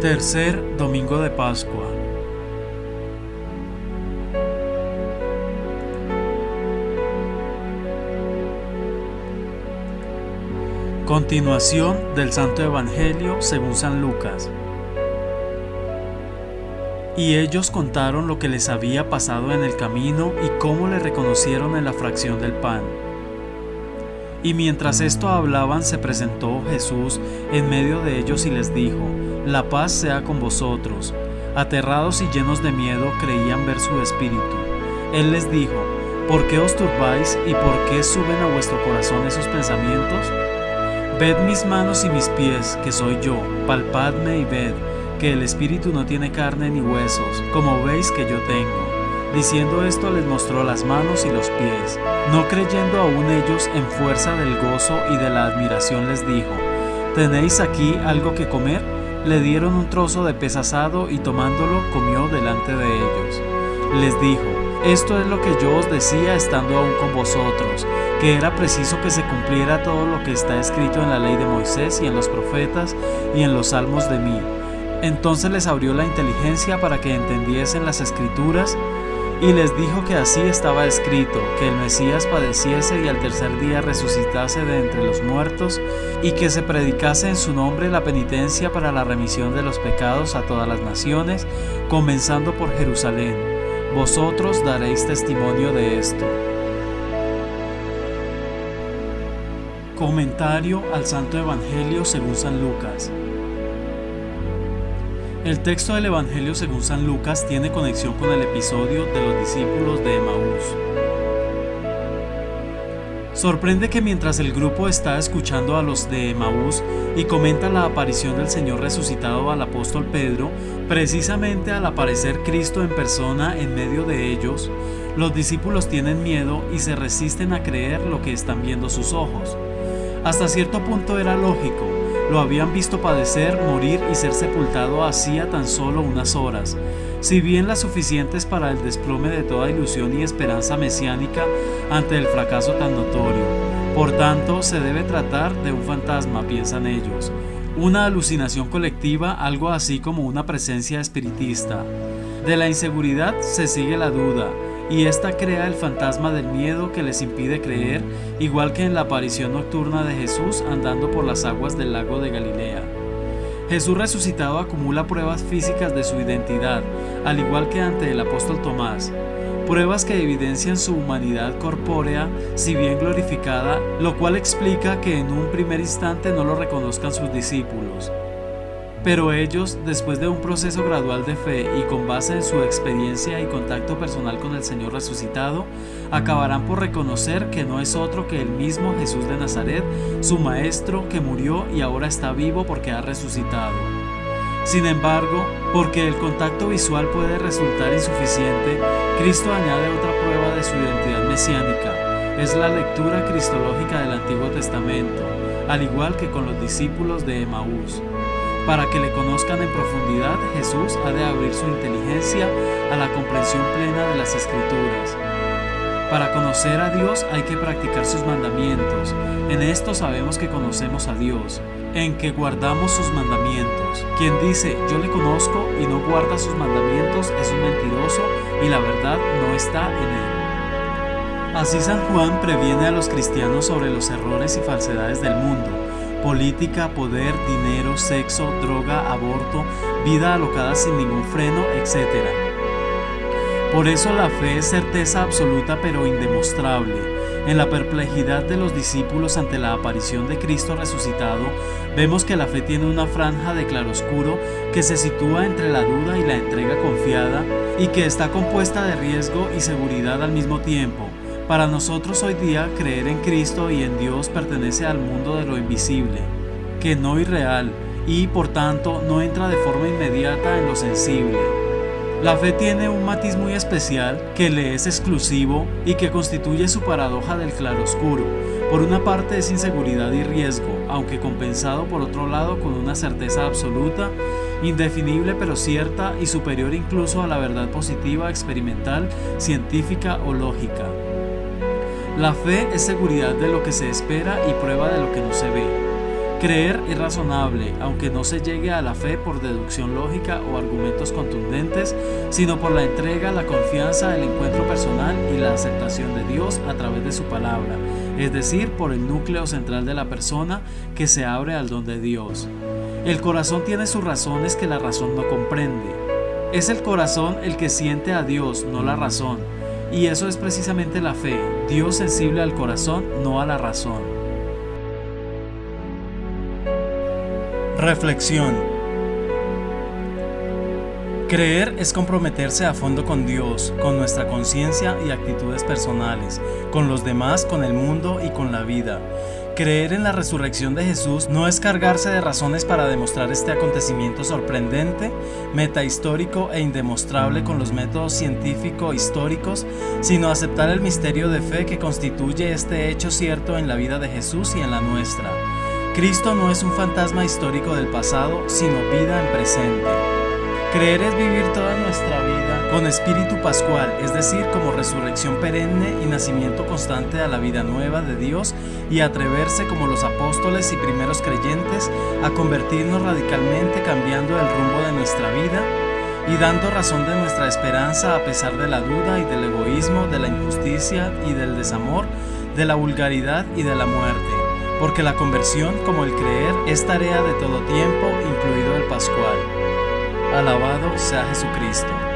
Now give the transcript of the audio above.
Tercer domingo de Pascua. Continuación del Santo Evangelio según San Lucas. Y ellos contaron lo que les había pasado en el camino y cómo le reconocieron en la fracción del pan. Y mientras esto hablaban, se presentó Jesús en medio de ellos y les dijo: La paz sea con vosotros. Aterrados y llenos de miedo, creían ver su espíritu. Él les dijo: ¿Por qué os turbáis y por qué suben a vuestro corazón esos pensamientos? Ved mis manos y mis pies, que soy yo, palpadme y ved, que el espíritu no tiene carne ni huesos, como veis que yo tengo. Diciendo esto les mostró las manos y los pies. No creyendo aún ellos, en fuerza del gozo y de la admiración les dijo: ¿Tenéis aquí algo que comer? Le dieron un trozo de pez asado y tomándolo comió delante de ellos. Les dijo: Esto es lo que yo os decía estando aún con vosotros, que era preciso que se cumpliera todo lo que está escrito en la ley de Moisés y en los profetas y en los salmos de mí. Entonces les abrió la inteligencia para que entendiesen las escrituras y les dijo que así estaba escrito, que el Mesías padeciese y al tercer día resucitase de entre los muertos, y que se predicase en su nombre la penitencia para la remisión de los pecados a todas las naciones, comenzando por Jerusalén. Vosotros daréis testimonio de esto. Comentario al Santo Evangelio según San Lucas. El texto del Evangelio según San Lucas tiene conexión con el episodio de los discípulos de Emaús. Sorprende que mientras el grupo está escuchando a los de Emaús y comenta la aparición del Señor resucitado al apóstol Pedro, precisamente al aparecer Cristo en persona en medio de ellos, los discípulos tienen miedo y se resisten a creer lo que están viendo sus ojos. Hasta cierto punto era lógico. Lo habían visto padecer, morir y ser sepultado hacía tan solo unas horas, si bien las suficientes para el desplome de toda ilusión y esperanza mesiánica ante el fracaso tan notorio. Por tanto, se debe tratar de un fantasma, piensan ellos, una alucinación colectiva, algo así como una presencia espiritista. De la inseguridad se sigue la duda, y esta crea el fantasma del miedo que les impide creer, igual que en la aparición nocturna de Jesús andando por las aguas del lago de Galilea. Jesús resucitado acumula pruebas físicas de su identidad, al igual que ante el apóstol Tomás, pruebas que evidencian su humanidad corpórea, si bien glorificada, lo cual explica que en un primer instante no lo reconozcan sus discípulos. Pero ellos, después de un proceso gradual de fe y con base en su experiencia y contacto personal con el Señor resucitado, acabarán por reconocer que no es otro que el mismo Jesús de Nazaret, su Maestro, que murió y ahora está vivo porque ha resucitado. Sin embargo, porque el contacto visual puede resultar insuficiente, Cristo añade otra prueba de su identidad mesiánica. Es la lectura cristológica del Antiguo Testamento, al igual que con los discípulos de Emaús. Para que le conozcan en profundidad, Jesús ha de abrir su inteligencia a la comprensión plena de las Escrituras. Para conocer a Dios hay que practicar sus mandamientos. En esto sabemos que conocemos a Dios, en que guardamos sus mandamientos. Quien dice yo le conozco y no guarda sus mandamientos es un mentiroso y la verdad no está en él. Así San Juan previene a los cristianos sobre los errores y falsedades del mundo: política, poder, dinero, sexo, droga, aborto, vida alocada sin ningún freno, etc. Por eso la fe es certeza absoluta pero indemostrable. En la perplejidad de los discípulos ante la aparición de Cristo resucitado, vemos que la fe tiene una franja de claroscuro que se sitúa entre la duda y la entrega confiada y que está compuesta de riesgo y seguridad al mismo tiempo. Para nosotros hoy día, creer en Cristo y en Dios pertenece al mundo de lo invisible, que no irreal, y por tanto no entra de forma inmediata en lo sensible. La fe tiene un matiz muy especial que le es exclusivo y que constituye su paradoja del claroscuro. Por una parte es inseguridad y riesgo, aunque compensado por otro lado con una certeza absoluta, indefinible pero cierta y superior incluso a la verdad positiva, experimental, científica o lógica. La fe es seguridad de lo que se espera y prueba de lo que no se ve. Creer es razonable, aunque no se llegue a la fe por deducción lógica o argumentos contundentes, sino por la entrega, la confianza, el encuentro personal y la aceptación de Dios a través de su palabra, es decir, por el núcleo central de la persona que se abre al don de Dios. El corazón tiene sus razones que la razón no comprende. Es el corazón el que siente a Dios, no la razón, y eso es precisamente la fe, Dios sensible al corazón, no a la razón. Reflexión. Creer es comprometerse a fondo con Dios, con nuestra conciencia y actitudes personales, con los demás, con el mundo y con la vida. Creer en la resurrección de Jesús no es cargarse de razones para demostrar este acontecimiento sorprendente, metahistórico e indemostrable con los métodos científico-históricos, sino aceptar el misterio de fe que constituye este hecho cierto en la vida de Jesús y en la nuestra. Cristo no es un fantasma histórico del pasado, sino vida en presente. Creer es vivir toda nuestra vida con espíritu pascual, es decir, como resurrección perenne y nacimiento constante a la vida nueva de Dios, y atreverse como los apóstoles y primeros creyentes a convertirnos radicalmente cambiando el rumbo de nuestra vida y dando razón de nuestra esperanza a pesar de la duda y del egoísmo, de la injusticia y del desamor, de la vulgaridad y de la muerte. Porque la conversión, como el creer, es tarea de todo tiempo, incluido el pascual. Alabado sea Jesucristo.